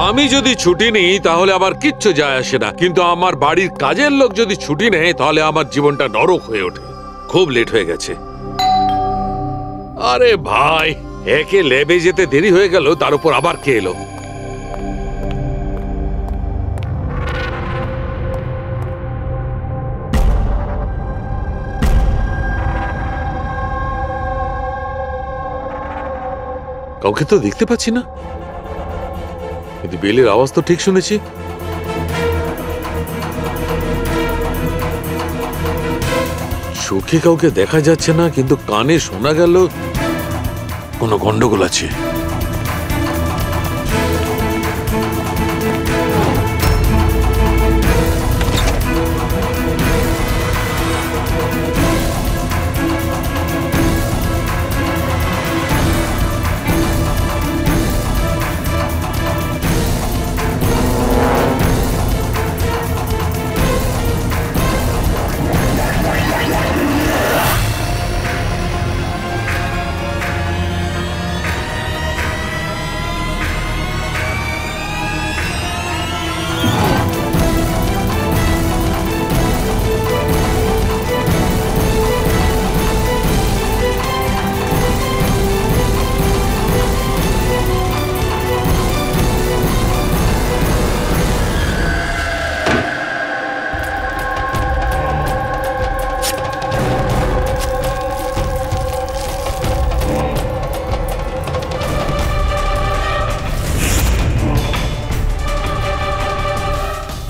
আমি যদি ছুটি নিই তাহলে আবার কিচ্ছু যায় আসে না, কিন্তু আমার বাড়ির কাজের লোক যদি ছুটি নেয় তাহলে আমার জীবনটা নরক হয়ে ওঠে। খুব লেট হয়ে গেছে। আরে ভাই, একে ল্যাবে যেতে দেরি হয়ে গেল, তার উপর আবার কে এলো? কাউকে তো দেখতে পাচ্ছি না, কিন্তু বেলের আওয়াজ তো ঠিক শুনেছি। চোখে কাউকে দেখা যাচ্ছে না, কিন্তু কানে শোনা গেল কোনো গন্ডগোল আছে।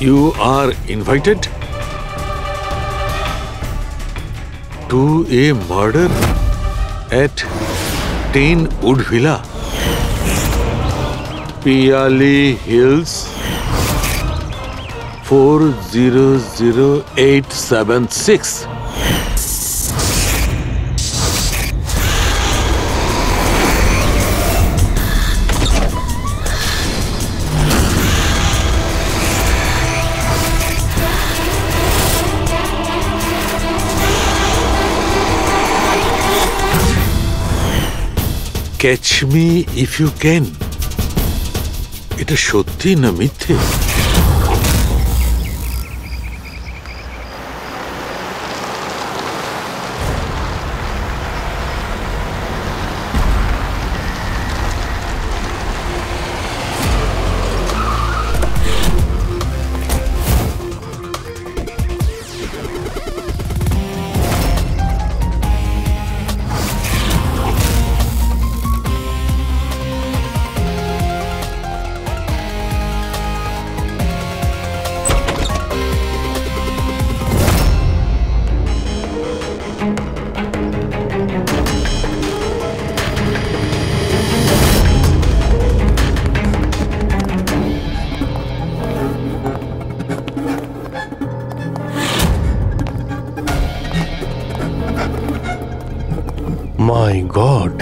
You are invited to a murder at 10 Wood Villa, Piali Hills, 400876. Catch me if you can. এটা সত্যি না মিথ্যে? My God!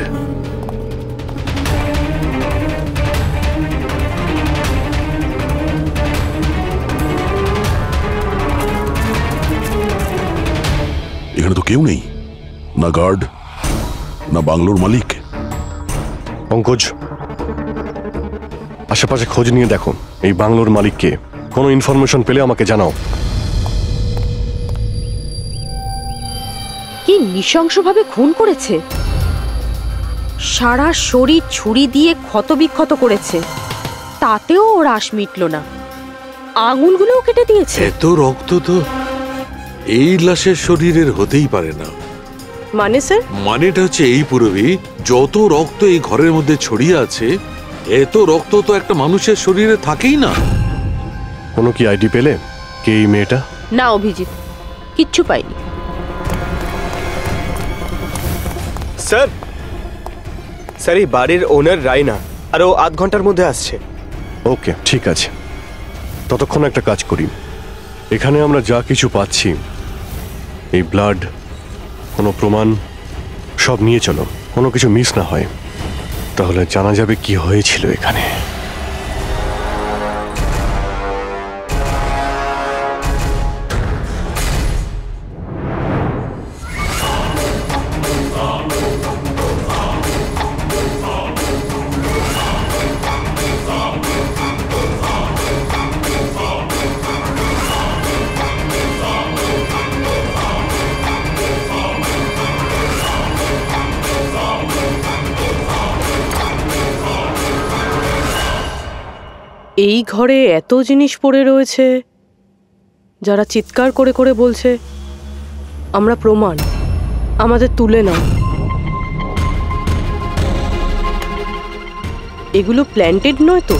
এখানে তো কেউ নেই, না গার্ড না বাংলোর মালিক। পঙ্কজ, আশেপাশে খোঁজ নিয়ে দেখো এই বাংলোর মালিককে। কোনো ইনফরমেশন পেলে আমাকে জানাও। কি নৃশংসভাবে খুন করেছে! সারা শরীর ছুরি দিয়ে ক্ষতবিক্ষত করেছে, তাতেও ওর আশ মিটল না। আঙুলগুলোও কেটে দিয়েছে। এত রক্ত তো এই লাশের শরীরের হতেই পারে না। মানে স্যার? মানেটা হচ্ছে এই পুরবী, যত রক্ত এই ঘরের মধ্যে ছড়িয়ে আছে, এত রক্ত তো একটা মানুষের শরীরে থাকেই না। কোনো কি আইডি পেলে কে এই মেয়েটা? না অভিজিৎ, কিচ্ছু পাইনি। স্যার, স্যার এই বাড়ির ওনার রায়না, আর ও আধ ঘন্টার মধ্যে আসছে। ওকে, ঠিক আছে। ততক্ষণ একটা কাজ করি, এখানে আমরা যা কিছু পাচ্ছি, এই ব্লাড, কোনো প্রমাণ, সব নিয়ে চলো, কোনো কিছু মিস না হয়, তাহলে জানা যাবে কি হয়েছিল এখানে। এই ঘরে এত জিনিস পড়ে রয়েছে, যারা চিৎকার করে করে বলছে আমরা প্রমাণ, আমাদের তুলে নাও। এগুলো প্ল্যান্টেড নয় তো?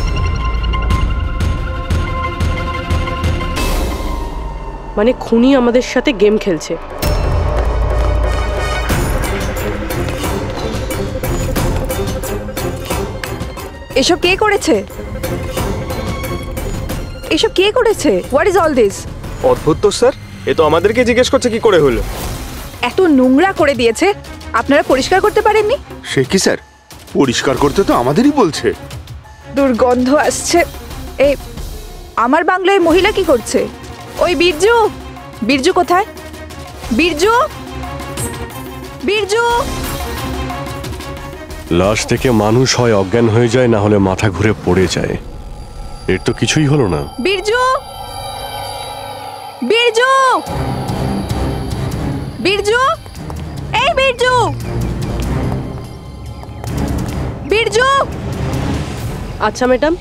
মানে খুনি আমাদের সাথে গেম খেলছে। এসব কে করেছে? এসব কে করেছে? What is all this? অদ্ভুত তো স্যার, এ তো আমাদেরকে জিজ্ঞেস করছে কি করে হলো। এত নোংরা করে দিয়েছে, আপনারা পরিষ্কার করতে পারেননি? সে কি স্যার, পরিষ্কার করতে তো আমাদেরই বলছে। দুর্গন্ধ আসছে। এই আমার বাংলায় মহিলা কি করছে? ওই বীরজু, বীরজু কোথায়? বীরজু, বীরজু! লাশ থেকে মানুষ হয় অজ্ঞান হয়ে যায়, না হলে মাথা ঘুরে পড়ে যায়। এর তো কিছুই হলো না। বীরজু, বীরজু, বীরজু, এই বীরজু, বীরজু! আচ্ছা ম্যাডাম,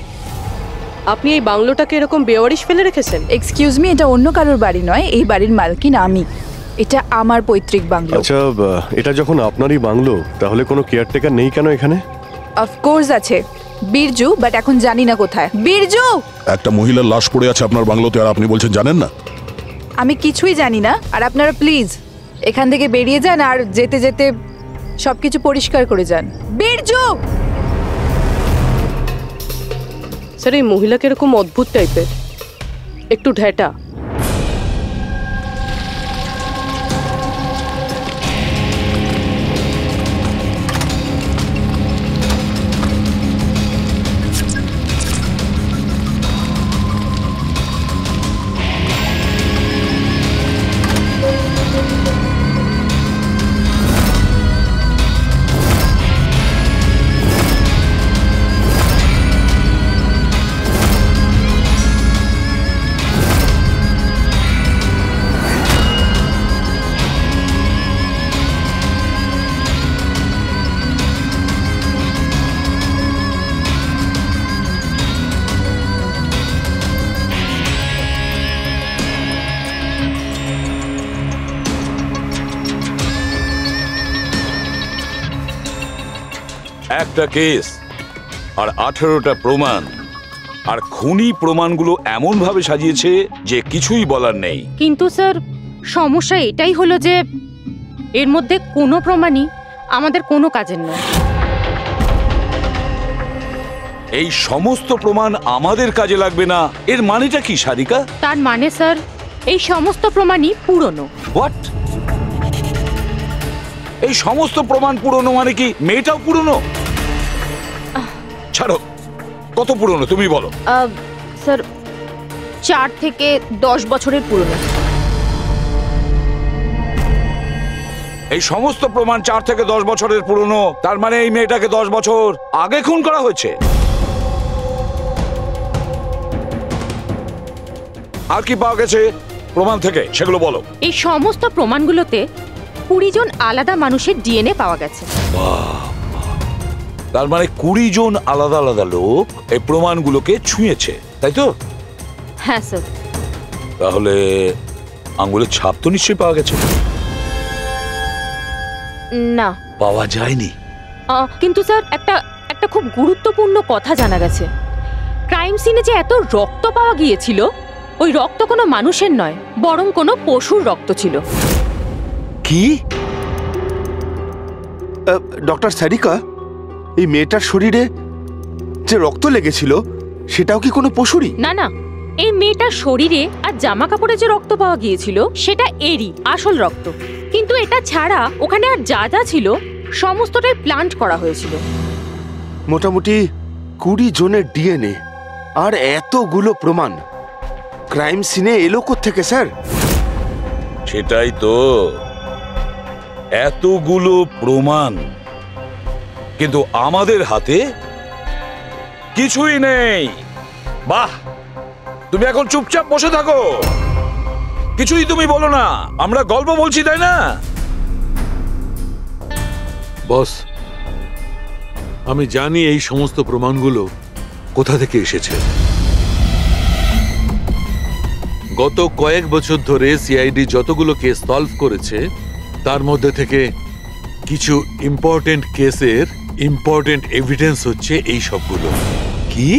আপনি এই বাংলোটাকে এরকম বেওয়ারিশ ফেলে রেখেছেন? এক্সকিউজ মি, এটা অন্য কারোর বাড়ি নয়, এই বাড়ির মালকিন আমি। এটা আমার পৈতৃক বাংলো। আচ্ছা, এটা যখন আপনারই বাংলো, তাহলে কোনো কেয়ারটেকার নেই কেন এখানে? অফকোর্স আছে, বীরজু, বাট এখন জানি না কোথায়। বীরজু! একটা মহিলার লাশ পড়ে আছে আপনার বাংলোতে, আর আপনি বলছেন জানেন না? আমি কিছুই জানি না, আর আপনারা প্লিজ এখান থেকে বেরিয়ে যান, আর যেতে যেতে সবকিছু পরিষ্কার করে যান। বীরজু! স্যার, এই মহিলাকে এরকম অদ্ভুত টাইপের, একটু ঢ্যাটা। একটা কেস আর 18টা প্রমাণ, আর খুনি প্রমাণগুলো এমন ভাবে সাজিয়েছে যে কিছুই বলার নেই। কিন্তু স্যার, সমস্যা এটাই হলো যে এর মধ্যে কোনো প্রমাণই আমাদের কোনো কাজের নয়। এই সমস্ত প্রমাণ আমাদের কাজে লাগবে না, এর মানেটা কি সারিকা? তার মানে স্যার, এই সমস্ত প্রমাণই পুরনো। হোয়াট? এই সমস্ত প্রমাণ পুরনো মানে কি মেয়েটাও পুরনো? ছাড়ো, কত পুরনো তুমি বলো। স্যার, 4 থেকে 10 বছরের পুরনো। এই সমস্ত প্রমাণ 4 থেকে 10 বছরের পুরনো, তার মানে এই মেয়েটাকে 10 বছর আগে খুন করা হয়েছে। আর কি পাওয়া গেছে প্রমাণ থেকে, সেগুলো বলো। এই সমস্ত প্রমাণগুলোতে 20 জন আলাদা মানুষের ডিএনএ পাওয়া গেছে। তার মানে 20 জন আলাদা আলাদা লোক এই প্রমাণগুলোকে ছুঁয়েছে, তাই তো? হ্যাঁ স্যার। তাহলে আঙ্গুলের ছাপ তো নিশ্চয়ই পাওয়া গেছে। না, পাওয়া যায়নি। কিন্তু স্যার, একটা খুব গুরুত্বপূর্ণ কথা জানা গেছে। ক্রাইম সিনে যে এত রক্ত পাওয়া গিয়েছিল, ওই রক্ত কোনো মানুষের নয়, বরং কোনো পশুর রক্ত ছিল। কি? ডক্টর সারিকা, এই মেয়েটার শরীরে যে রক্ত লেগেছিল সেটাও কি কোনো পশুরই? না না, এই মেয়েটার শরীরে আর জামা কাপড়ে যে রক্ত পাওয়া গিয়েছিল সেটা এরই আসল রক্ত। কিন্তু এটা ছাড়া ওখানে আর যা যা ছিল সমস্তটাই প্লান্ট করা হয়েছিল। মোটামুটি 20 জনের ডিএনএ আর এতগুলো প্রমাণ ক্রাইম সিনে এলো কোত্থেকে স্যার? সেটাই তো, এতগুলো প্রমাণ, কিন্তু আমাদের হাতে কিছুই নেই। বাহ, তুমি এখন চুপচাপ বসে থাকো, কিছুই তুমি বলো না, আমরা গল্প বলছি তাই না? বস, আমি জানি এই সমস্ত প্রমাণগুলো কোথা থেকে এসেছে। গত কয়েক বছর ধরে সিআইডি যতগুলো কেস সলভ করেছে তার মধ্যে থেকে কিছু ইম্পর্টেন্ট কেসের ইম্পর্টেন্ট এভিডেন্স হচ্ছে এই সবগুলো। কি?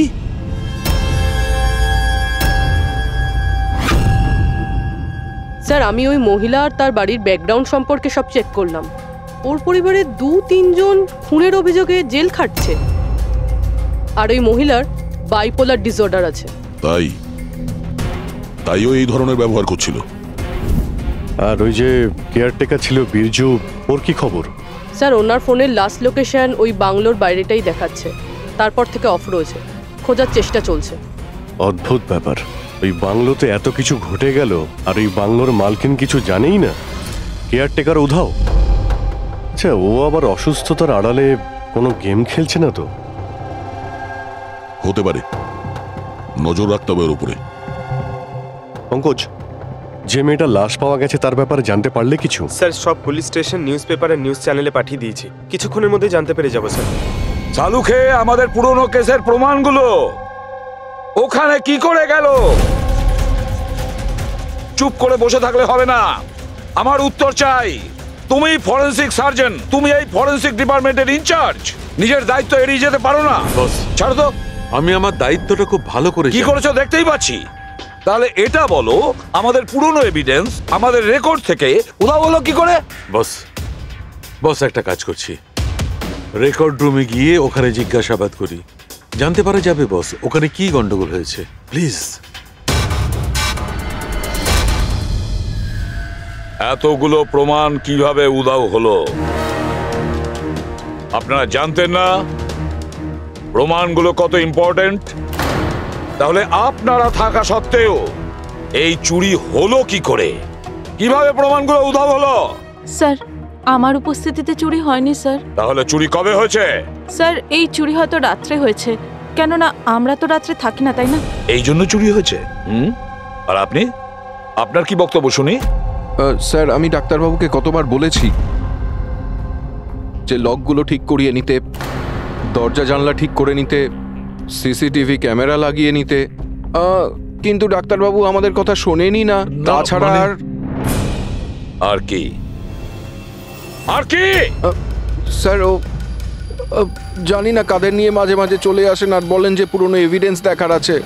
স্যার আমি ওই মহিলা আর তার বাড়ির ব্যাকগ্রাউন্ড সম্পর্কে সব চেক করলাম। ওর পরিবারের 2-3 জন খুনের অভিযোগে জেল খাটছে, আর ওই মহিলার বাইপোলার ডিসঅর্ডার আছে। তাইও এই ধরনের ব্যবহার করছিল। আর ওই যে কেয়ারটেকার ছিল বীরজু, ওর কি খবর? স্যার ওনার ফোনের লাস্ট লোকেশন ওই বাংলোর বাইরেটাই দেখাচ্ছে, তারপর থেকে অফ রয়েছে, খোঁজার চেষ্টা চলছে। অদ্ভুত ব্যাপার, ওই বাংলোতে এত কিছু ঘটে গেল আর ওই বাংলোর মালকিন কিছু জানেই না, কেয়ারটেকার উধাও। আচ্ছা, ও আবার অসুস্থতার আড়ালে কোনো গেম খেলছে না তো? হতে পারে, নজর রাখতে হবে ওর উপরে। পঙ্কজ, যে মেয়েটা লাশ পাওয়া গেছে তার ব্যাপারে জানতে পারলে কিছু? স্যার সব পুলিশ স্টেশন, নিউজ পেপার আর নিউজ চ্যানেলে পাঠিয়ে দিয়েছি, কিছুক্ষণের মধ্যে জানতে পেরে যাবো স্যার। চালুকে আমাদের পুরনো কেসের প্রমাণগুলো ওখানে কি করে গেল? চুপ করে বসে থাকলে হবে না, আমার উত্তর চাই। তুমি ফরেনসিক সার্জন, তুমি এই ফরেনসিক ডিপার্টমেন্টের ইনচার্জ, নিজের দায়িত্ব এড়িয়ে যেতে পারো না। বস, ছাড়ো তো। আমি আমার দায়িত্বটা খুব ভালো করে কি করেছো দেখতেই পাচ্ছি। তাহলে এটা বলো, আমাদের পুরনো এভিডেন্স আমাদের রেকর্ড থেকে উধাও হলো কি করে? বস একটা কাজ করছি, রেকর্ড রুমে গিয়ে ওখানে জিজ্ঞাসাবাদ করি, জানতে পারা যাবে বস ওখানে কি গন্ডগোল হয়েছে। প্লিজ। এতগুলো প্রমাণ কিভাবে উধাও হলো আপনারা জানতেন না? প্রমাণগুলো কত ইম্পর্টেন্ট। তাহলে আপনারা থাকা সত্ত্বেও এই চুরি হলো কি করে? কিভাবে প্রমাণগুলো উধাও হলো? স্যার আমার উপস্থিতিতে চুরি হয়নি স্যার। তাহলে চুরি কবে হয়েছে? স্যার এই চুরি হয়তো রাত্রে হয়েছে, কেননা আমরা তো রাত্রে থাকি না, তাই না? এই জন্য চুরি হয়েছে। আর আপনি, আপনার কি বক্তব্য শুনি? স্যার আমি ডাক্তারবাবুকে কতবার বলেছি যে লকগুলো ঠিক করিয়ে নিতে, দরজা জানলা ঠিক করে নিতে, সিসিটিভি ক্যামেরা লাগিয়ে নিতে, কিন্তু ডাক্তারবাবু আমাদের কথা শোনেনি না। তাছাড়া আর কি? আর কি? স্যার ও জানি না কাদের নিয়ে মাঝে মাঝে চলে আসেন আর বলেন যে পুরনো এভিডেন্স দেখার আছে।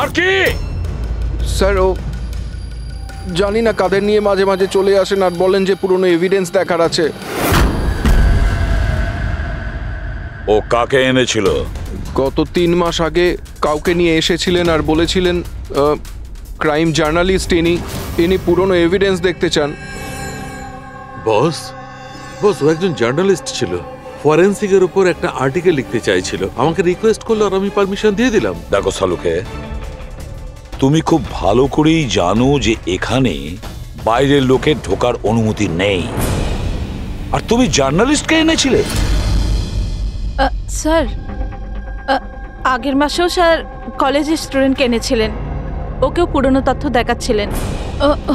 আর কি? স্যার ও জানি না কাদের নিয়ে মাঝে মাঝে চলে আসেন আর বলেন যে পুরনো এভিডেন্স দেখার আছে। ও কাকে এনেছিল? গত 3 মাস আগে কাউকে নিয়ে এসেছিলেন আর বলেছিলেন ক্রাইম জার্নালিস্ট ইনি পুরনো এভিডেন্স দেখতে চান। বস ও একজন জার্নালিস্ট ছিল, ফরেনসিকের উপর একটা আর্টিকেল লিখতে চাইছিল, আমাকে রিকোয়েস্ট করলো আর আমি পারমিশন দিয়ে দিলাম। দেখো সালুকে, তুমি খুব ভালো করেই জানো যে এখানে বাইরের লোকের ঢোকার অনুমতি নেই, আর তুমি জার্নালিস্টকে এনেছিলে। স্যার আগের মাসেও স্যার কলেজের স্টুডেন্টকে এনেছিলেন, ওকেও পুরনো তথ্য দেখাচ্ছিলেন।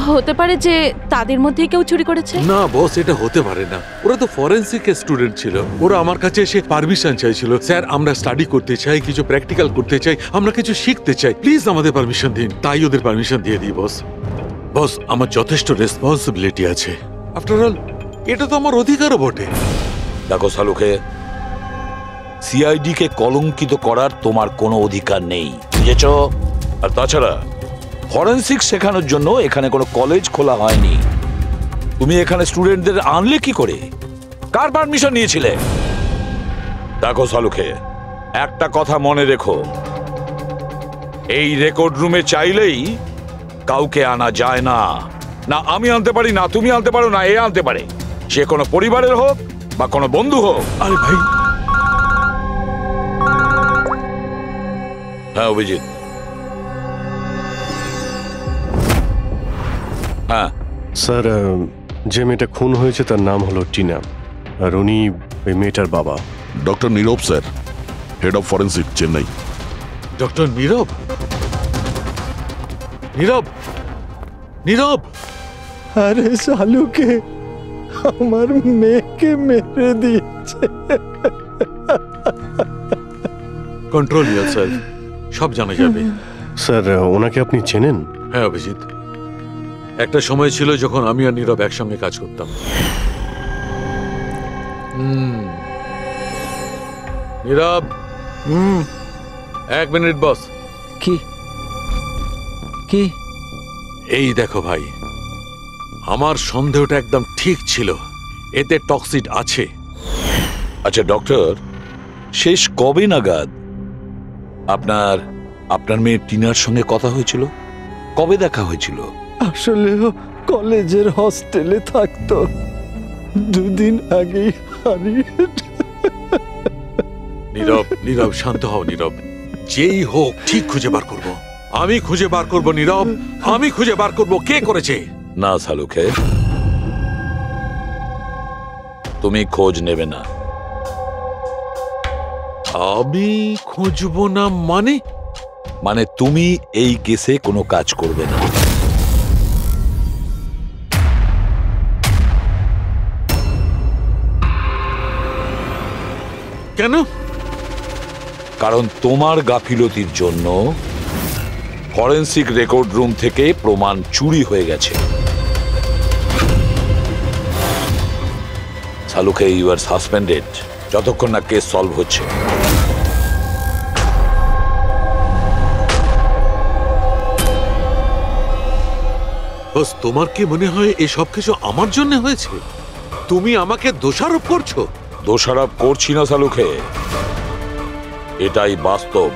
হতে পারে যে তাদের মধ্যেই কেউ চুরি করেছে। না বস, এটা হতে পারে না, ওরা তো ফরেনসিক স্টুডেন্ট ছিল, ওরা আমার কাছে এসে পারমিশন চাইছিল, স্যার আমরা স্টাডি করতে চাই, কিছু প্র্যাকটিক্যাল করতে চাই, আমরা কিছু শিখতে চাই, প্লিজ আমাদের পারমিশন দিন। তাই ওদের পারমিশন দিয়ে দিই বস। বস আমার যথেষ্ট রেসপন্সিবিলিটি আছে, আফটার অল এটা তো আমার অধিকারও বটে। দেখো সালুকে, সিআইডি কে কলঙ্কিত করার তোমার কোনো অধিকার নেই, বুঝেছ? আর তাছাড়া ফরেনসিক শেখানোর জন্য এখানে কোনো কলেজ খোলা হয়নি। তুমি এখানে স্টুডেন্টদের আনলে কি করে? কার পারমিশন নিয়েছিলে? দেখো সালুকে, একটা কথা মনে রেখো, এই রেকর্ড রুমে চাইলেই কাউকে আনা যায় না। না আমি আনতে পারি, না তুমি আনতে পারো, না এ আনতে পারে, সে কোনো পরিবারের হোক বা কোনো বন্ধু হোক। আরে ভাই। হ্যাঁ অভিজিৎ। হ্যাঁ স্যার যে মেয়েটা খুন হয়েছে তার নাম হলো টিনা, আর উনি ওই মেয়েটার বাবা। Doctor Nirab sir, head of forensic, Chennai. Doctor Nirab? Nirab, Nirab! আরে শালুকে আমার মেয়েকে মেরে দিয়েছে। কন্ট্রোল ইয়োরসেলফ, সব জানা যাবে। স্যার, ওনাকে আপনি চেনেন? হ্যাঁ অভিজিৎ, একটা সময় ছিল যখন আমি আর নীরব একসঙ্গে কাজ করতাম। নীরব, 1 মিনিট বস। কি কি? এই দেখো ভাই, আমার সন্দেহটা একদম ঠিক ছিল, এতে টক্সিড আছে। আচ্ছা ডক্টর, শেষ কবে নাগাদ আপনার আপনার মেয়ে টিনার সঙ্গে কথা হয়েছিল? কবে দেখা হয়েছিল? আসলে ও কলেজের হস্টেলে থাকতো, 2 দিন আগেই হারিয়ে। নীরব, নীরব শান্ত হও নীরব, যেই হোক ঠিক খুঁজে বার করব। আমি খুঁজে বার করব নীরব, আমি খুঁজে বার করব কে করেছে। না শালুকে, তুমি খোঁজ নেবে না। আমি খুঁজবো না মানে? মানে তুমি এই কেসে কোনো কাজ করবে না। কেন? কারণ তোমার গাফিলতির জন্য ফরেনসিক রেকর্ড রুম থেকে প্রমাণ চুরি হয়ে গেছে। শালুকে, ইউ আর সাসপেন্ডেড যতক্ষণ না কেস সলভ হচ্ছে। বস, তোমার কি মনে হয় এই সব কিছু আমার জন্য হয়েছে? তুমি আমাকে দোষারোপ করছো। দোষারোপ করছি না শালুকে, এটাই বাস্তব,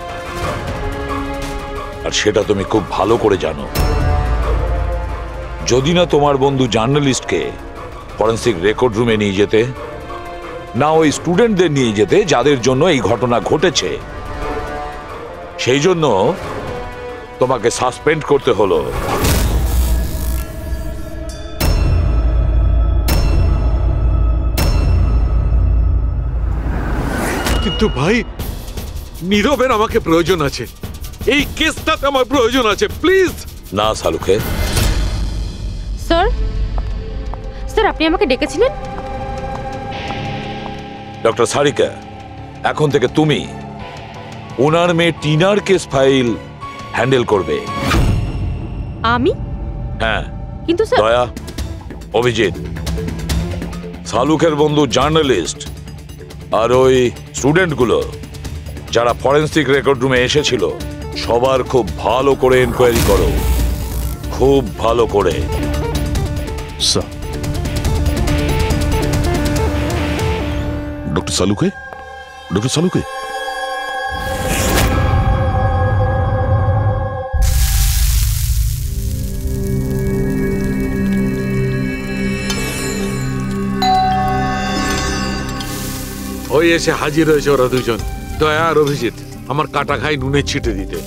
আর সেটা তুমি খুব ভালো করে জানো। যদি না তোমার বন্ধু জার্নালিস্টকে ফরেনসিক রেকর্ড রুমে নিয়ে যেতে, না ওই স্টুডেন্টদের নিয়ে যেতে যাদের জন্য এই ঘটনা ঘটেছে, সেই জন্য তোমাকে সাসপেন্ড করতে হলো। কিন্তু ভাই, নীরবের আমাকে প্রয়োজন আছে, এই কেসটাতে আমার প্রয়োজন আছে, প্লিজ। না শালুকে। স্যার, স্যার আপনি আমাকে ডেকেছিলেন? ডক্টর সারিকা, এখন থেকে তুমি ওনার মেয়ে টিনার কেস ফাইল হ্যান্ডেল করবে। আমি? হ্যাঁ। কিন্তু স্যার, দয়া, অভিজিৎ, শালুকের বন্ধু জার্নালিস্ট আর ওই স্টুডেন্টগুলো যারা ফরেনসিক রেকর্ড রুমে এসেছিল, সবার খুব ভালো করে এনকোয়ারি করো, খুব ভালো করে। স্যার। ডক্টর সালুকে, ডক্টর সালুকে, ওই এসে হাজির হয়েছে ওরা দুজন, দয়া আর অভিজিৎ, আমার কাটা খাই নুনে ছিটে দিতে।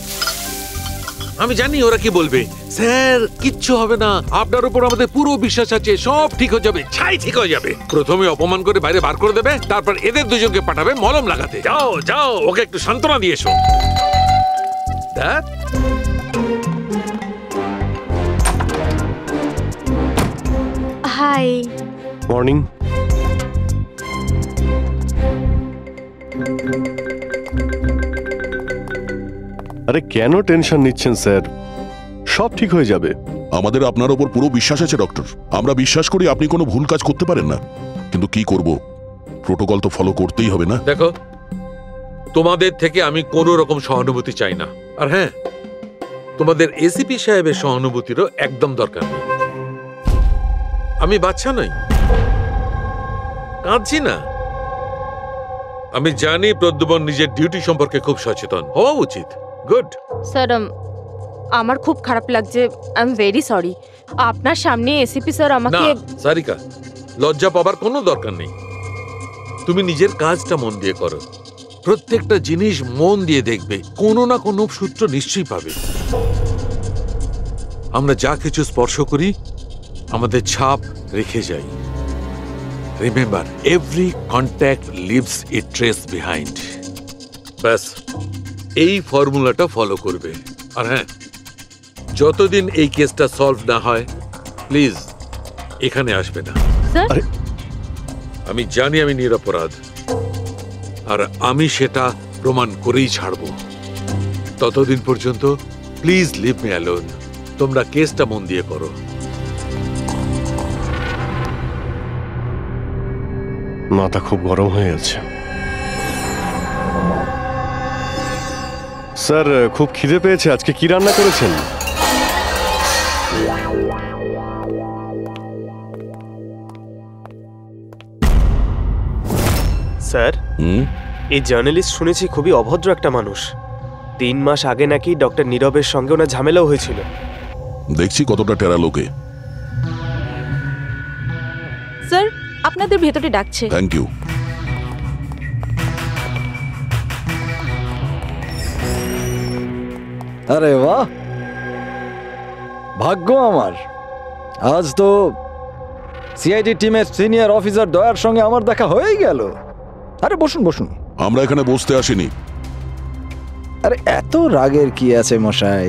আমি জানি ওরা কি বলবে, স্যার কিচ্ছু হবে না, আপনার উপর আমাদের পুরো বিশ্বাস আছে, সব ঠিক হয়ে যাবে, ছাই ঠিক হয়ে যাবে। প্রথমে অপমান করে বাইরে বার করে দেবে, তারপর এদের দুজনকে পাঠাবে মলম লাগাতে। যাও যাও, ওকে একটু সান্ত্বনা দিয়ে এসো। হাই। মর্নিং। আরে কেন টেনশন নিচ্ছেন স্যার, সব ঠিক হয়ে যাবে। আমাদের আপনার ওপর পুরো বিশ্বাস আছে ডক্টর। আমরা বিশ্বাস করি আপনি কোনো ভুল কাজ করতে পারেন না, কিন্তু কি করব, প্রোটোকল তো ফলো করতেই হবে না। দেখো, তোমাদের থেকে আমি কোনো রকম সহানুভূতি চাই না, আর হ্যাঁ, তোমাদের এসিপি সাহেবের সহানুভূতিরও একদম দরকার নেই। আমি বাচ্চা নই, কাঁদছি না। আমি জানি প্রদ্যুমন নিজের ডিউটি সম্পর্কে খুব সচেতন হওয়া উচিত। গুড। স্যার, আমার খুব খারাপ লাগছে, আই এম ভেরি সরি। আপনার সামনে এসিপি স্যার না আমাকে। সারিকা, লজ্জা পাবার কোনো দরকার নেই। তুমি নিজের কাজটা মন দিয়ে করো, প্রত্যেকটা জিনিস মন দিয়ে দেখবে, কোনো না কোনো সূত্র নিশ্চয়ই পাবে। আমরা যা কিছু স্পর্শ করি, আমাদের ছাপ রেখে যাই। রিমেম্বার, এভরি কন্ট্যাক্ট লিভস এ ট্রেস বিহাইন্ড। ব্যাস এই ফর্মুলাটা ফলো করবে। আর হ্যাঁ, যতদিন এই কেসটা সলভ না হয় প্লিজ এখানে আসবে না। স্যার, আমি জানি আমি নিরপরাধ, আর আমি সেটা প্রমাণ করেই ছাড়ব। ততদিন পর্যন্ত প্লিজ লিভ মি অ্যালোন। তোমরা কেসটা মন দিয়ে করো। মাথা খুব গরম হয়ে আছে। স্যার, খুব খিদে পেয়েছে। আজকে কি রান্না করেছেন? স্যার, এই জার্নালিস্ট শুনেছি খুবই অভদ্র একটা মানুষ। 3 মাস আগে নাকি ডক্টর নীরবের সঙ্গে ওনার ঝামেলাও হয়েছিল। দেখছি কতটা টেরা লোকে। স্যার, আপনাদের ভেতরে ডাকছে। Thank you. আরে বাহ, ভাগ্য আমার। আজ তো সিআইডি টিমের সিনিয়র অফিসার দয়ার সঙ্গে আমার দেখা হয়েই গেল। আরে বসুন বসুন। আমরা এখানে বসতে আসিনি। আরে এত রাগের কি আছে মশাই?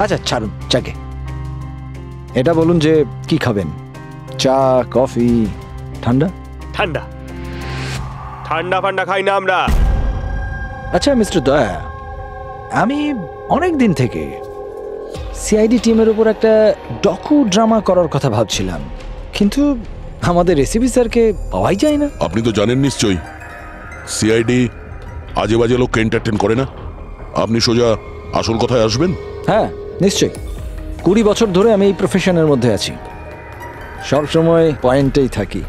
আচ্ছা ছাড়ুন চাকে। এটা বলুন যে কি খাবেন? চা, কফি, ঠান্ডা? ঠান্ডা ঠান্ডা ফান্ডা খাই না আমরা। আচ্ছা মিস্টার দয়া, আমি অনেক দিন থেকে সিআইডি টিমের উপর একটা ডকু ড্রামা করার কথা ভাবছিলাম, কিন্তু আমাদের এসিপি স্যারকে পাওয়াই যায় না। আপনি তো জানেন নিশ্চয়ই, সিআইডি আজে বাজে লোককে এন্টারটেন করে না। আপনি সোজা আসল কথায় আসবেন। হ্যাঁ নিশ্চয়ই, 20 বছর ধরে আমি এই প্রফেশনের মধ্যে আছি, সব সময় পয়েন্টেই থাকি।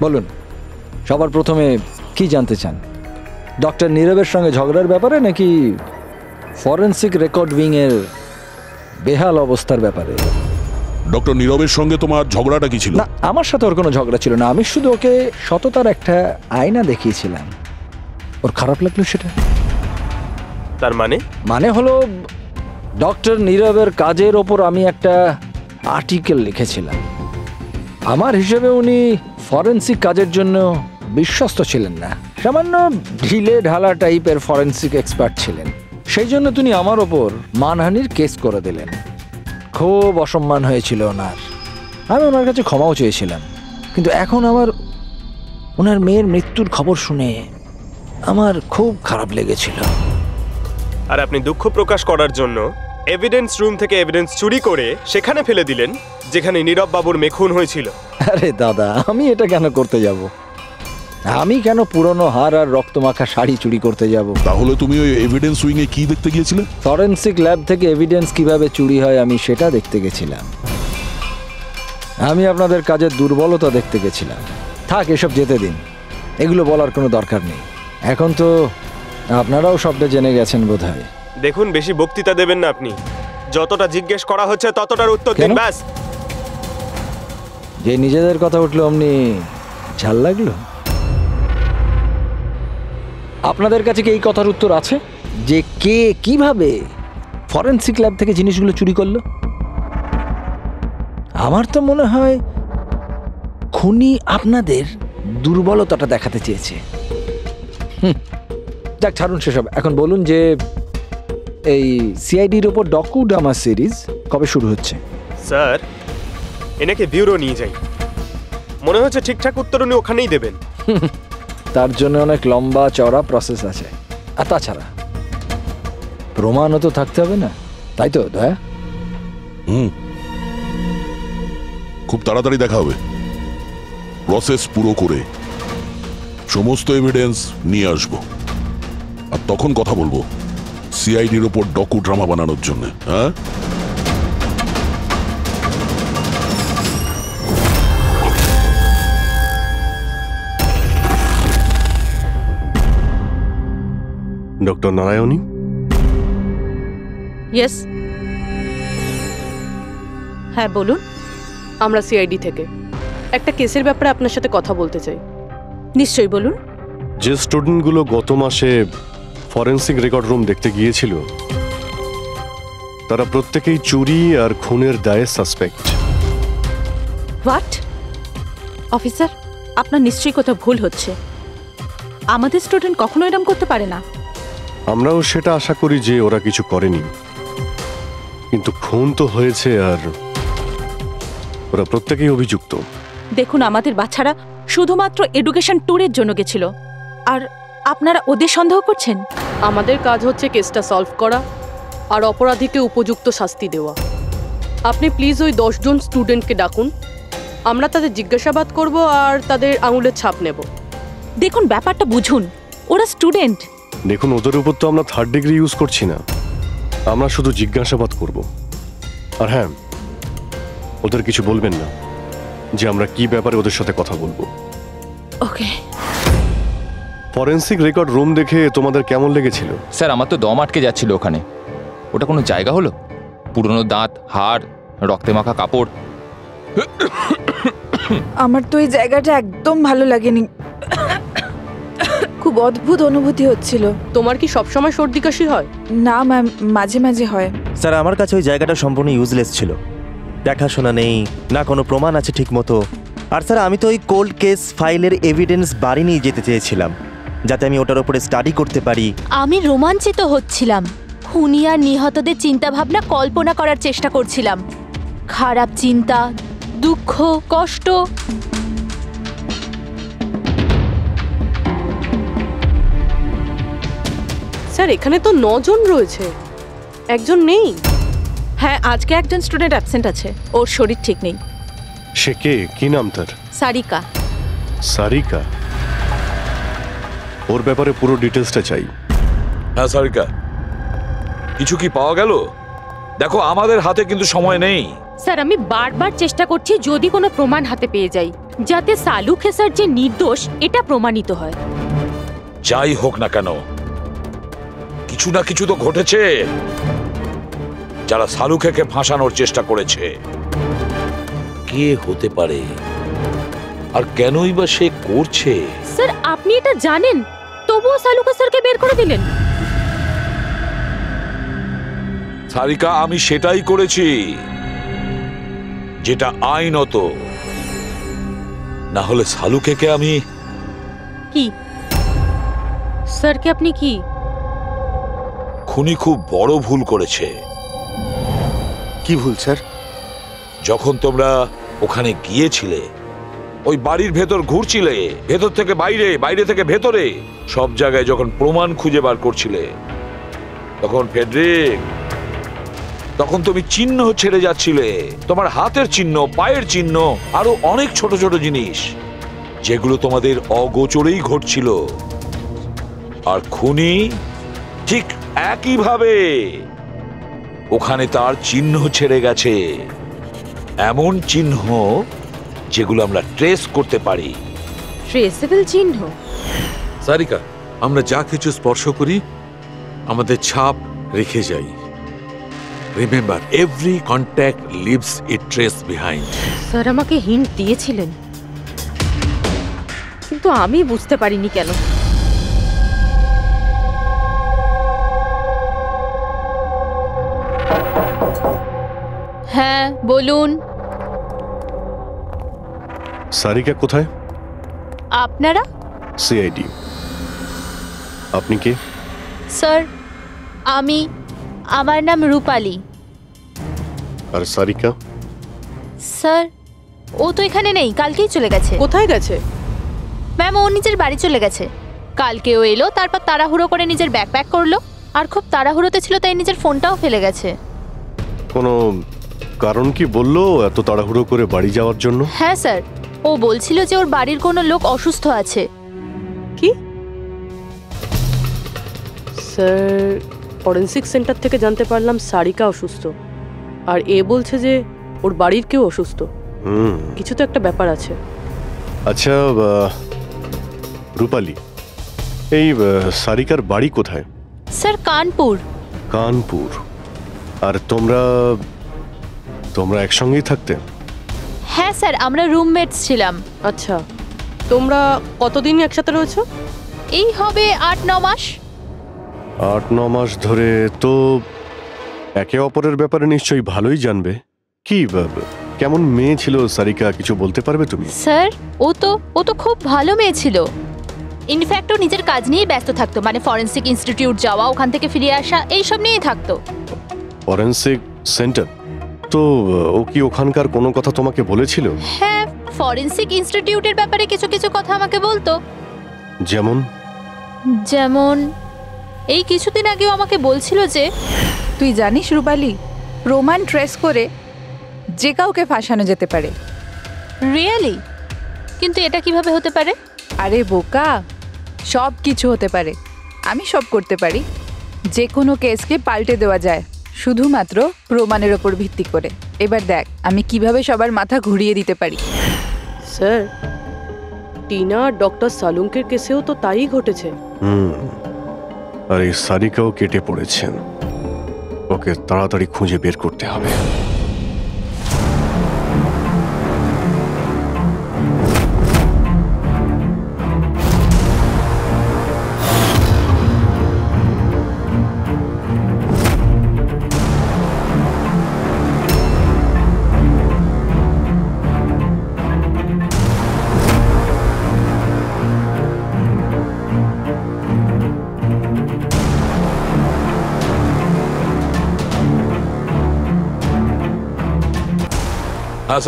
বলুন, সবার প্রথমে কি জানতে চান? ডক্টর নীরবের সঙ্গে ঝগড়ার ব্যাপারে, নাকি ফরেন্সিক রেকর্ড উইং এর বেহাল অবস্থার ব্যাপারে? ডক্টর নীরবের সঙ্গে তোমার ঝগড়াটা কি ছিল? না, আমার সাথে ওর কোনো ঝগড়া ছিল না। আমি শুধু ওকে সততার একটা আয়না দেখিয়েছিলাম। ওর খারাপ লাগলো সেটা। তার মানে হলো, ডক্টর নীরবের কাজের ওপর আমি একটা আর্টিকেল লিখেছিলাম। আমার হিসেবে উনি ফরেন্সিক কাজের জন্য বিশ্বস্ত ছিলেন না, সামান্য ঢিলে ঢালা টাইপের ফরেন্সিক এক্সপার্ট ছিলেন। সেই জন্য তিনি আমার ওপর মানহানির কেস করে দিলেন। খুব অসম্মান হয়েছিল ওনার। আমি ওনার কাছে ক্ষমাও চেয়েছিলাম, কিন্তু এখন ওনার মেয়ের মৃত্যুর খবর শুনে আমার খুব খারাপ লেগেছিল। আর আপনি দুঃখ প্রকাশ করার জন্য এভিডেন্স রুম থেকে এভিডেন্স চুরি করে সেখানে ফেলে দিলেন যেখানে নীরব বাবুর মেয়ে খুন হয়েছিল। আরে দাদা, আমি এটা কেন করতে যাব? আমি কেন পুরনো হার আর রক্তমাখা শাড়ি চুরি করতে যাব? তাহলে তুমি ওই এভিডেন্স উইং এ কি দেখতে গিয়েছিলে? ফরেনসিক ল্যাব থেকে এভিডেন্স কিভাবে চুরি হয় আমি সেটা দেখতে গেছিলাম। আমি আপনাদের কাজের দুর্বলতা দেখতে গেছিলাম। থাক, এসব যেতে দিন, এগুলো বলার কোনো দরকার নেই। এখন তো আপনারাও সবটা জেনে গেছেন বোধহয়। দেখুন, বেশি বক্তৃতা দেবেন না আপনি। যতটা জিজ্ঞেস করা হচ্ছে ততটার উত্তর দিন ব্যাস। যে নিজেদের কথা উঠলো অমনি ঝাল লাগলো। আপনাদের কাছে কি এই কথার উত্তর আছে যে কে কিভাবে ফরেনসিক ল্যাব থেকে জিনিসগুলো চুরি করলো? আমার তো মনে হয় খুনি আপনাদের দুর্বলতাটা দেখাতে চেয়েছে। যাক, ছাড়ুন সেসব। এখন বলুন যে এই সিআইডির ওপর ডকু ড্রামা সিরিজ কবে শুরু হচ্ছে? স্যার, এনাকে ব্যুরো নিয়ে যাই। মনে হচ্ছে ঠিকঠাক উত্তর উনি ওখানেই দেবেন। তার জন্য অনেক লম্বা চওড়া প্রসেস আছে। আর তাছাড়া প্রমাণও তো থাকতে হবে না, তাই তো দয়া? খুব তাড়াতাড়ি দেখা হবে। প্রসেস পুরো করে সমস্ত এভিডেন্স নিয়ে আসবো, আর তখন কথা বলবো সিআইডির ওপর ডকু ড্রামা বানানোর জন্য। হ্যাঁ, ডক্টর নারায়ণী? ইয়েস, হ্যাঁ বলুন। আমরা সিআইডি থেকে একটা কেসের ব্যাপারে আপনার সাথে কথা বলতে চাই। নিশ্চয়ই বলুন। যে স্টুডেন্টগুলো গত মাসে ফরেনসিক রেকর্ড রুম দেখতে গিয়েছিল, তারা প্রত্যেকেই চুরি আর খুনের দায়ে সাসপেক্ট। হোয়াট? অফিসার, আপনার নিশ্চয়ই কোথাও ভুল হচ্ছে। আমাদের স্টুডেন্ট কখনো এরম করতে পারে না। আমরাও সেটা আশা করি যে ওরা কিছু করেনি, কিন্তু খুন তো হয়েছে আর ওরা প্রত্যেকেই অভিযুক্ত। দেখুন, আমাদের বাচ্চারা শুধুমাত্র এডুকেশন ট্যুরের জন্য গেছিল, আর আপনারা ওদের সন্দেহ করছেন। আমাদের কাজ হচ্ছে কেসটা সলভ করা আর অপরাধীকে উপযুক্ত শাস্তি দেওয়া। আপনি প্লিজ ওই 10 জন স্টুডেন্টকে ডাকুন, আমরা তাদের জিজ্ঞাসাবাদ করব আর তাদের আঙুলের ছাপ নেব। দেখুন, ব্যাপারটা বুঝুন, ওরা স্টুডেন্ট। দেখুন, ওদের উপর তো আমরা 3rd ডিগ্রি ইউজ করছি না, আমরা শুধু জিজ্ঞাসাবাদ করব। আর হ্যাঁ, ওদের কিছু বলবেন না যে আমরা কি ব্যাপারে ওদের সাথে কথা বলবো। ওকে। ফরেন্সিক রেকর্ড রুম দেখে তোমাদের কেমন লেগেছিল? স্যার, আমার তো দম আটকে যাচ্ছিল ওখানে। ওটা কোনো জায়গা হলো? পুরনো দাঁত, হাড়, রক্তে মাখা কাপড়। আমার তো এই জায়গাটা একদম ভালো লাগেনি, খুব অদ্ভুত অনুভূতি হচ্ছিল। তোমার কি সবসময় সর্দি কাশি হয়? না ম্যাম, মাঝে মাঝে হয়। স্যার, আমার কাছে ওই জায়গাটা সম্পূর্ণ ইউজলেস ছিল। দেখাশোনা নেই, না কোনো প্রমাণ আছে ঠিক মতো। আর স্যার, আমি তো ওই কোল্ড কেস ফাইলের এভিডেন্স বাড়ি নিয়ে যেতে চেয়েছিলাম, যাতে আমি ওটার উপরে স্টাডি করতে পারি। আমি রোমাঞ্চিত হচ্ছিলাম, খুনি আর নিহতদের চিন্তাভাবনা কল্পনা করার চেষ্টা করছিলাম। খারাপ চিন্তা, দুঃখ, কষ্ট। স্যার, এখানে তো 9 জন রয়েছে, একজন নেই। হ্যাঁ, আজকে একজন স্টুডেন্ট অ্যাবসেন্ট আছে, ওর শরীর ঠিক নেই। সে কে? কি নাম তার? সারিকা। সারিকা? ওর ব্যাপারে পুরো ডিটেলসটা চাই। হ্যাঁ সারিকা, কিছু কি পাওয়া গেল? দেখো, আমাদের হাতে কিন্তু সময় নেই। স্যার, আমি বারবার চেষ্টা করছি যদি কোনো প্রমাণ হাতে পেয়ে যাই, যাতে সালু খেসার যে নির্দোষ এটা প্রমাণিত হয়। যাই হোক না কেন, কিছু না কিছু তো ঘটেছে। যারা সালুখেকে ফাঁসানোর চেষ্টা করেছে, কে হতে পারে আর কেনই বা সে করছে? স্যার, আপনি এটা জানেন, তবুও সালু খেসারকে বের করে দিলেন। সারিকা, আমি সেটাই করেছি যেটা আইনত। না হলে সালুখেকে আমি... কি স্যারকে আপনি কি? খুনি খুব বড় ভুল করেছে। কি ভুল স্যার? যখন তোমরা ওখানে গিয়েছিলে, ওই বাড়ির ভেতর ঘুরছিলে, ভেতর থেকে বাইরে, বাইরে থেকে ভেতরে, সব জায়গায় যখন প্রমাণ খুঁজে বার করছিলে, তখন ফেডরিক, তখন তুমি চিহ্ন ছেড়ে যাচ্ছিলে, তোমার হাতের চিহ্ন, পায়ের চিহ্ন, আরো অনেক ছোট ছোট জিনিস, যেগুলো তোমাদের অগোচরেই ঘটছিল। আর খুনি ঠিক একইভাবে ওখানে তার চিহ্ন ছেড়ে গেছে, এমন চিহ্ন যেগুলো আমরা ট্রেস করতে পারি। ট্রেসেবল চিহ্ন? সারিকা, আমরা যা কিছু স্পর্শ করি আমাদের ছাপ রেখে যাই। রিমেম্বার, এভরি কন্ট্যাক্ট লিভস এ ট্রেস বিহাইন্ড। স্যার আমাকে হিন্ট দিয়েছিলেন, কিন্তু আমি বুঝতে পারিনি কেন। হ্যাঁ বলুন। সারিকা কোথায়? আপনারা? সিআইডি। আপনি কে? স্যার, আমার নাম রূপালী। আর সারিকা? স্যার, ও তো এখানে নেই, কালকেই চলে গেছে। কোথায় গেছে? ম্যাম, ও নিজের বাড়ি চলে গেছে। কালকে ও এলো, তারপর তাড়াহুড়ো করে নিজের ব্যাগ প্যাক করলো, আর খুব তাড়াহুড়োতে ছিল তাই নিজের ফোনটাও ফেলে গেছে। কোনো কারণ কি বললো এত তাড়াহুড়ো করে বাড়ি যাওয়ার জন্য? হ্যাঁ স্যার, ও বলছিল যে ওর বাড়ির কোনো লোক অসুস্থ আছে। কি? স্যার, ফরেন্সিক সেন্টার থেকে জানতে পারলাম সারিকা অসুস্থ, আর এ বলছে যে ওর বাড়ির কেউ অসুস্থ। কিছু তো একটা ব্যাপার আছে। আচ্ছা রূপালী, এই সারিকার বাড়ি কোথায়? স্যার, কানপুর। কানপুর? আর তোমরা একসঙ্গেই থাকতে? হ্যাঁ স্যার, আমরা রুমমেটস ছিলাম। আচ্ছা, তোমরা কতদিন একসাথে রয়েছো? এই হবে 8-9 মাস। 8-9 মাস ধরে তো একে অপরের ব্যাপারে নিশ্চয়ই ভালোই জানবে। কি কেমন মেয়ে ছিল সারিকা, কিছু বলতে পারবে তুমি? স্যার ও তো খুব ভালো মেয়ে ছিল। ইনফ্যাক্ট ও নিজের কাজ নিয়ে ব্যস্ত থাকতো, মানে ফরেন্সিক ইনস্টিটিউট যাওয়া, ওখান থেকে ফিরে আসা, এইসব নিয়েই থাকতো। Forensic centre? তো ও কি ওখানকার কোনো কথা তোমাকে বলেছিল? হ্যাঁ, ফরেন্সিক ইনস্টিটিউটের ব্যাপারে কিছু কিছু কথা আমাকে বলতো। যেমন? যেমন এই কিছুদিন আগেও আমাকে বলছিল যে, তুই জানিস রূপালি, প্রমাণ ট্রেস করে যে কাউকে ফাঁসানো যেতে পারে। রিয়েলি? কিন্তু এটা কিভাবে হতে পারে? আরে বোকা, সব কিছু হতে পারে। আমি সব করতে পারি। যে কোনো কেসকে পাল্টে দেওয়া যায় শুধুমাত্র প্রমাণের ওপর ভিত্তি করে। এবার দেখ আমি কিভাবে সবার মাথা ঘুরিয়ে দিতে পারি। স্যার, টিনা আর ডক্টর সালুঙ্কের কেসেও তো তাই ঘটেছে। আর এই সারিকাও কেটে পড়েছেন। ওকে তাড়াতাড়ি খুঁজে বের করতে হবে।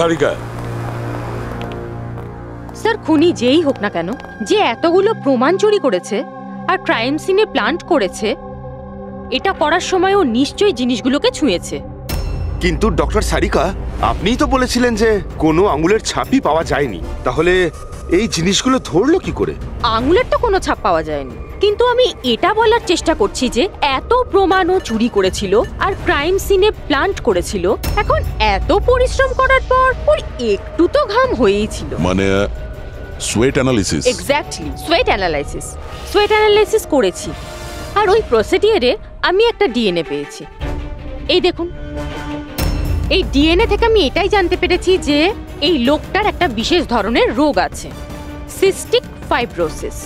সারিকা, স্যার খুনি যেই হোক না কেন, যে এতগুলো প্রমাণ চুরি করেছে আর ক্রাইম সিনে প্লান্ট করেছে, এটা করার সময় ও নিশ্চয়ই জিনিসগুলোকে ছুঁয়েছে। কিন্তু ডক্টর সারিকা, আপনিই তো বলেছিলেন যে কোনো আঙুলের ছাপই পাওয়া যায়নি, তাহলে এই জিনিসগুলো ধরলো কি করে? আঙুলের তো কোনো ছাপ পাওয়া যায়নি, কিন্তু আমি এটা বলার চেষ্টা করছি যে এত প্রমাণ ও চুরি করেছিল আর ক্রাইম সিনে প্লান্ট করেছিল, এখন এত পরিশ্রম করার পর ওর একটু তো ঘাম হয়েই ছিল। মানে sweat analysis? Exactly, sweat analysis করেছি। আর ওই প্রসিডিউরে আমি একটা ডিএনএ পেয়েছি। এই দেখুন, এই ডিএনএ থেকে আমি এটাই জানতে পেরেছি যে এই লোকটার একটা বিশেষ ধরনের রোগ আছে, সিস্টিক ফাইব্রোসিস।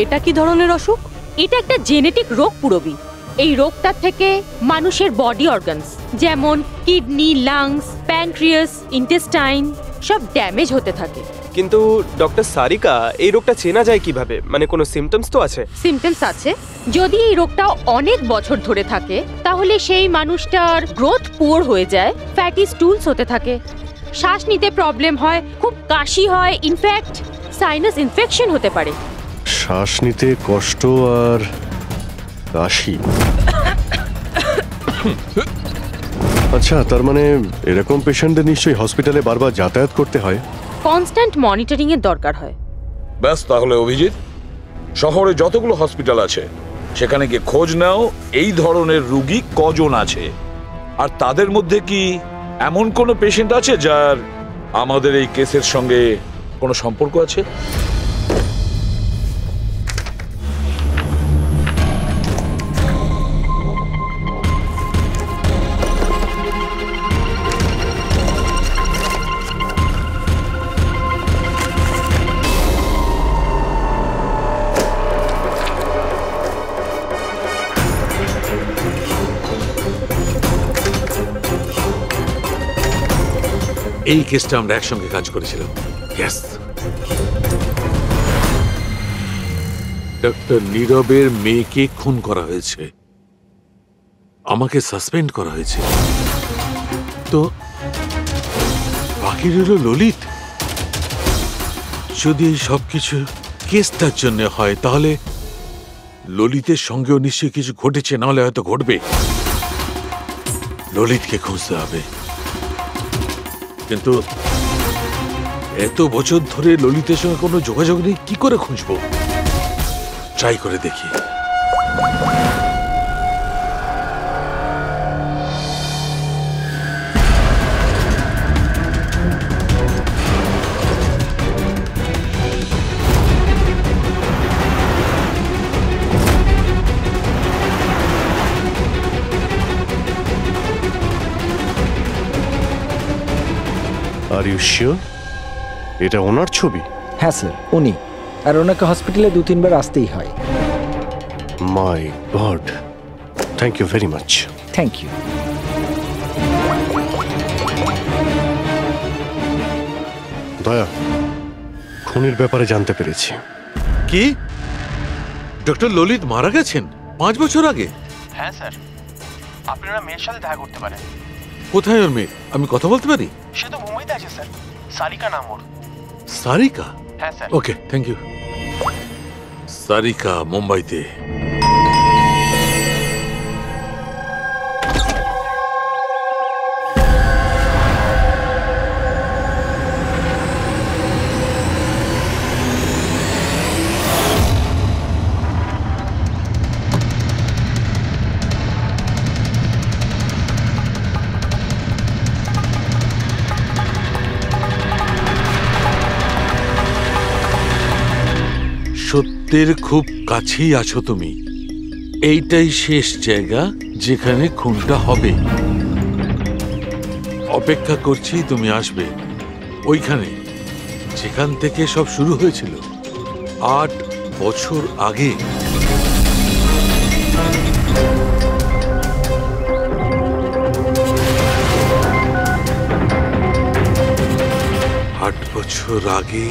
এটা কি ধরনের অসুখ? এটা একটা জেনেটিক রোগ পুরবি। এই রোগটার থেকে মানুষের বডি অর্গানস যেমন কিডনি, লাংস, প্যানক্রিয়াস, ইন্টেস্টাইন সব ড্যামেজ হতে থাকে। কিন্তু ডক্টর সারিকা, এই রোগটা চেনা যায় কিভাবে? মানে কোনো সিমটমস তো আছে? সিমটমস আছে। যদি এই রোগটা অনেক বছর ধরে থাকে তাহলে সেই মানুষটার গ্রোথ পুয়ার হয়ে যায়, ফ্যাটি স্টুলস হতে থাকে, শ্বাস নিতে প্রবলেম হয়, খুব কাশি হয়, ইনফ্যাক্ট সাইনাস ইনফেকশন হতে পারে। শ্বাস নিতে কষ্ট আর কাশি। আচ্ছা, তার মানে এরকম পেশেন্টদের নিশ্চয়ই হসপিটালে বারবার যাতায়াত করতে হয়। কনস্ট্যান্ট মনিটরিং এর দরকার হয়। ব্যাস, তাহলে অভিজিৎ, শহরে যতগুলো হসপিটাল আছে সেখানে গিয়ে খোঁজ নাও এই ধরনের রোগী কজন আছে, আর তাদের মধ্যে কি এমন কোনো পেশেন্ট আছে যার আমাদের এই কেসের সঙ্গে কোনো সম্পর্ক আছে। এই কেসটা আমরা একসঙ্গে কাজ করেছিলাম। ইয়েস, ডক্টর নীরবের মেয়েকে খুন করা হয়েছে, আমাকে সাসপেন্ড করা হয়েছে, তো বাকি রইল ললিত। যদি এই সবকিছু কেসটার জন্য হয় তাহলে ললিতের সঙ্গেও নিশ্চয়ই কিছু ঘটেছে, নাহলে হয়তো ঘটবে। ললিতকে খুঁজতে হবে, কিন্তু এত বছর ধরে ললিতের সঙ্গে কোনো যোগাযোগ নেই, কি করে খুঁজবো? ট্রাই করে দেখি। আর ইউ শিওর এটা ওনার ছবি? হ্যাঁ স্যার, উনি। আর ওনাকে হসপিটালে 2-3 বার আসতেই হয়। My god, thank you very much. Thank you. Daya, খুনির ব্যাপারে জানতে পেরেছি। কি ডক্টর ললিত মারা গেছেন 5 বছর আগে? হ্যাঁ স্যার, আপনারা মেয়ের সাথে দেখা করতে পারেন। কোথায় ওর মেয়ে? আমি কথা বলতে পারি? সে তো মুম্বাইতে আছে স্যার, সারিকা নাম ওর। সারিকা? হ্যাঁ sir. Okay, thank you. Sarika মুম্বাইতে। সত্যের খুব কাছেই আছো তুমি। এইটাই শেষ জায়গা যেখানে খুনটা হবে। অপেক্ষা করছি তুমি আসবে ওইখানে যেখান থেকে সব শুরু হয়েছিল 8 বছর আগে। বছর আগে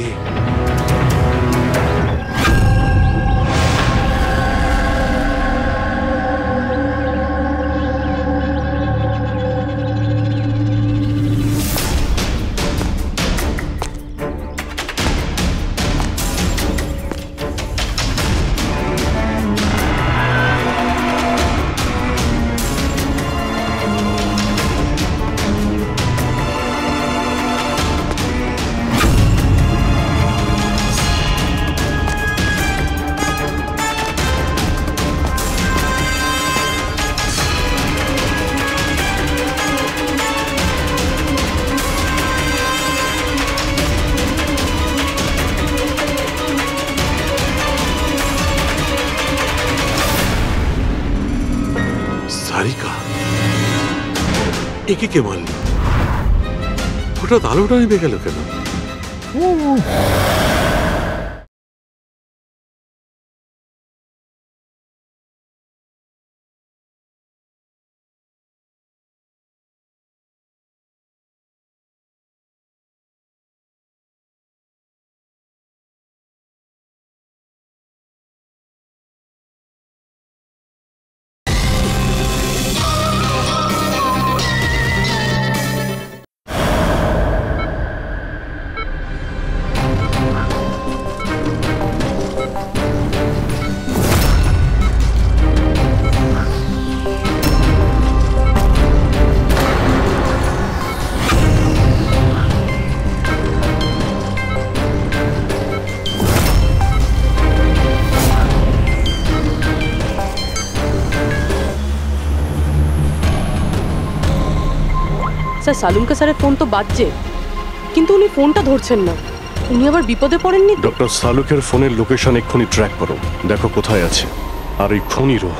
সারিকা একে কে মারল? হঠাৎ আলোটা নিভে গেল কেন? স্যার সালুনকা স্যারের ফোন তো বাজছে, কিন্তু উনি ফোনটা ধরছেন না। উনি আবার বিপদে পড়েননি? ডক্টর সালুকের ফোনের লোকেশন এক্ষুনি ট্র্যাক করো, দেখো কোথায় আছে। আর এই খুনিরও।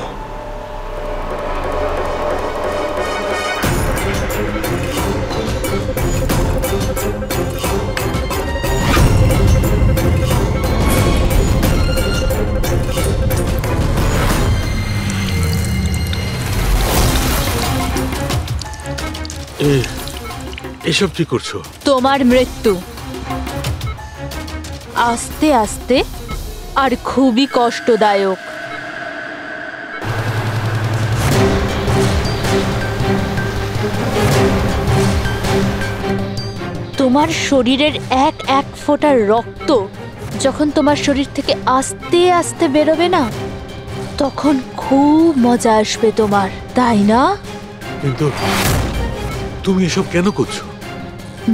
এসব কি করছো? তোমার মৃত্যু আস্তে আস্তে আর খুবই কষ্টদায়ক। তোমার শরীরের এক এক ফোঁটা রক্ত যখন তোমার শরীর থেকে আস্তে আস্তে বেরোবে না, তখন খুব মজা আসবে তোমার, তাই না? কিন্তু তুমি এসব কেন করছো?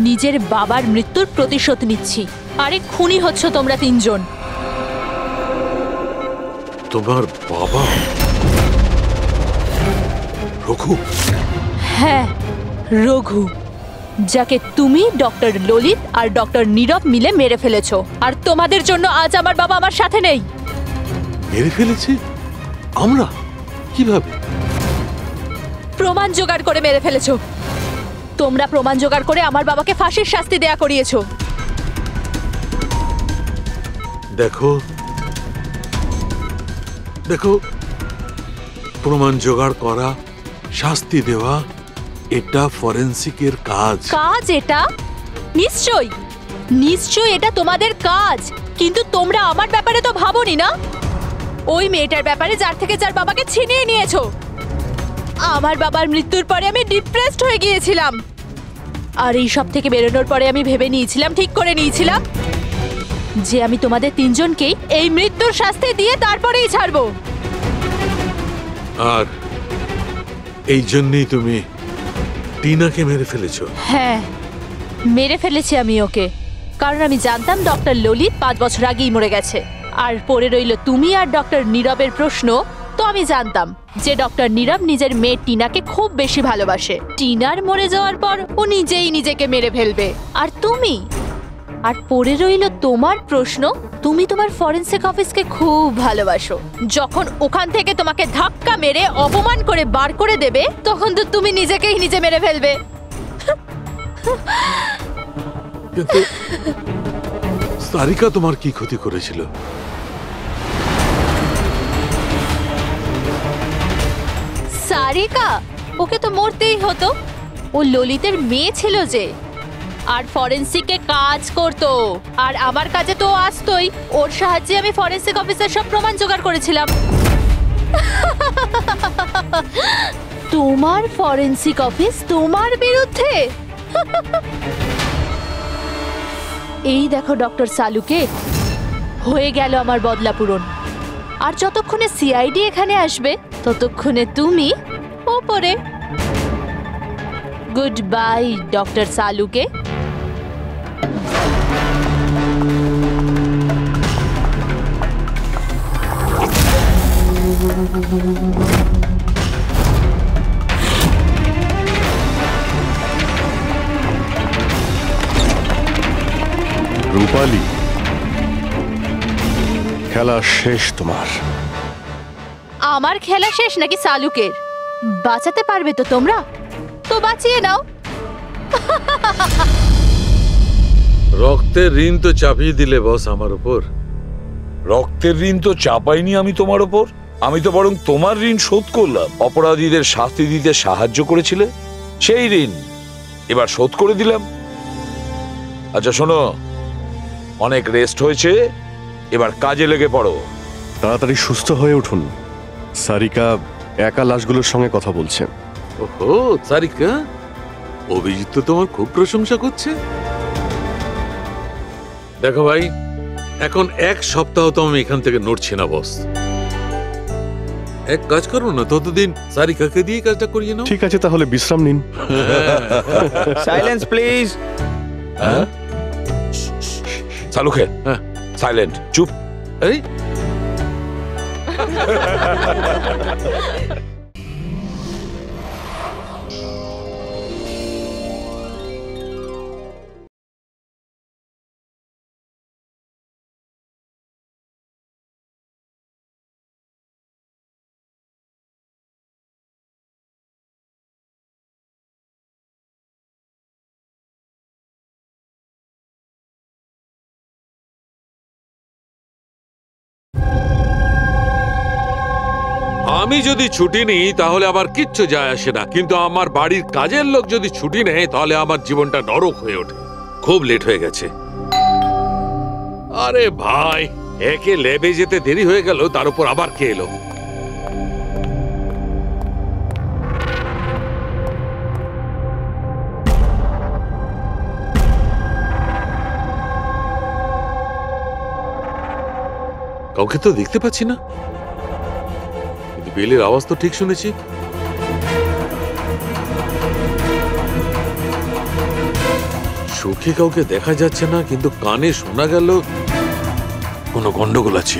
নিজের বাবার মৃত্যুর প্রতিশোধ নিচ্ছি। আরে খুনি হচ্ছ তোমরা তিনজন। তোমার বাবা রঘু? হ্যাঁ, রঘু, যাকে তুমি ডক্টর ললিত আর ডক্টর নীরব মিলে মেরে ফেলেছো। আর তোমাদের জন্য আজ আমার বাবা আমার সাথে নেই। মেরে ফেলেছি? আমরা? কিভাবে? প্রমাণ জোগাড় করে মেরে ফেলেছো। তোমরা প্রমাণ জোগাড় করে আমার বাবাকে ফাঁসির শাস্তি দেয়া করিয়েছো। দেখো দেখো, প্রমাণ জোগাড় করা, শাস্তি দেওয়া, এটা ফরেন্সিকের কাজ। কাজ এটা? নিশ্চয়ই। নিশ্চয়ই এটা তোমাদের কাজ, কিন্তু তোমরা আমার ব্যাপারে তো ভাবোনি না। ওই মেয়েটার ব্যাপারে যার থেকে যার বাবাকে ছিনিয়ে নিয়েছো। আমার বাবার মৃত্যুর পরে আমি ডিপ্রেসড হয়ে গিয়েছিলাম, আর এই সব থেকে বেরোনোর পরে আমি ভেবে নিয়েছিলাম, ঠিক করে নিয়েছিলাম যে আমি তোমাদের তিনজনকেই এই মৃত্যুর শাস্তি দিয়ে তারপরেই ছাড়বো। আর এই জন্যই তুমি টিনাকে মেরে ফেলেছো? হ্যাঁ, মেরে ফেলেছি আমি ওকে, কারণ আমি জানতাম ডক্টর ললিত 5 বছর আগেই মরে গেছে। আর পড়ে রইল তুমি আর ডক্টর নীরবের প্রশ্ন। তো আমি জানতাম যে ডক্টর নীরব নিজের মেয়ে টিনাকে খুব বেশি ভালোবাসে। টিনার মরে যাওয়ার পর ও নিজেই নিজেকে মেরে ফেলবে। আর তুমি, আর পড়ে রইল তোমার প্রশ্ন, তুমি তোমার ফরেনসিক অফিসকে খুব ভালোবাসো। যখন ওখান থেকে তোমাকে ধাক্কা মেরে অপমান করে বার করে দেবে, তখন তো তুমি নিজেকেই নিজে মেরে ফেলবে। কিন্তু সারিকা তোমার কি ক্ষতি করেছিল? সারিকা? ওকে তো মরতেই হতো। ও ললিতের মেয়ে ছিল যে, আর ফরেনসিকে কাজ করতো, আর আমার কাছে তো আসতোই। ওর সাহায্যে আমি ফরেনসিক অফিসার সব প্রমাণ জোগাড় করেছিলাম। তোমার ফরেনসিক অফিস তোমার বিরুদ্ধে? এই দেখো ডক্টর সালুকে, হয়ে গেল আমার বদলা পূরণ। আর যতক্ষণে সিআইডি এখানে আসবে, ততক্ষণে তুমি ওপরে। গুড বাই ডক্টর সালুকে। রূপালী, খেলা শেষ তোমার। আমার খেলা শেষ নাকি সালুকের? বাঁচাতে পারবে তো তোমরা? তো বাঁচিয়ে নাও। রক্তের ঋণ তো চাপিয়ে দিলে বস আমার উপর। রক্তের ঋণ তো চাপাইনি আমি তোমার ওপর, আমি তো বরং তোমার ঋণ শোধ করলাম। অপরাধীদের শাস্তি দিতে সাহায্য করেছিলে, সেই ঋণ এবার শোধ করে দিলাম। আচ্ছা শোনো, অনেক রেস্ট হয়েছে, এবার কাজে লেগে পড়ো। তাড়াতাড়ি সুস্থ হয়ে উঠুন। সারিকা একা লাশগুলোর সঙ্গে কথা বলছে। ওহো, সারিকা, অভিজিৎ তো তোমার খুব প্রশংসা করছে। দেখো ভাই, এখন 1 সপ্তাহ তো আমি এখান থেকে নড়ছি না বস। এক কাজ করো না, ততদিন সারিকাকে দিয়ে কাজটা করিয়ে নাও। ঠিক আছে, তাহলে বিশ্রাম নিন। Silence please. সালুকে, সাইলেন্ট, চুপ। এই আমি যদি ছুটি নিই তাহলে আবার কিচ্ছু যায় আসে না, কিন্তু আমার বাড়ির কাজের লোক যদি ছুটি নেয় তাহলে আমার জীবনটা নরক হয়ে ওঠে। খুব লেট হয়ে গেছে। আরে ভাই, একে ল্যাবে যেতে দেরি হয়ে গেল, তার উপর আবার কে এলো? কাউকে তো দেখতে পাচ্ছি না, কিন্তু বেলের আওয়াজ তো ঠিক শুনেছি। চোখে কাউকে দেখা যাচ্ছে না, কিন্তু কানে শোনা গেল কোনো গন্ডগোল আছে।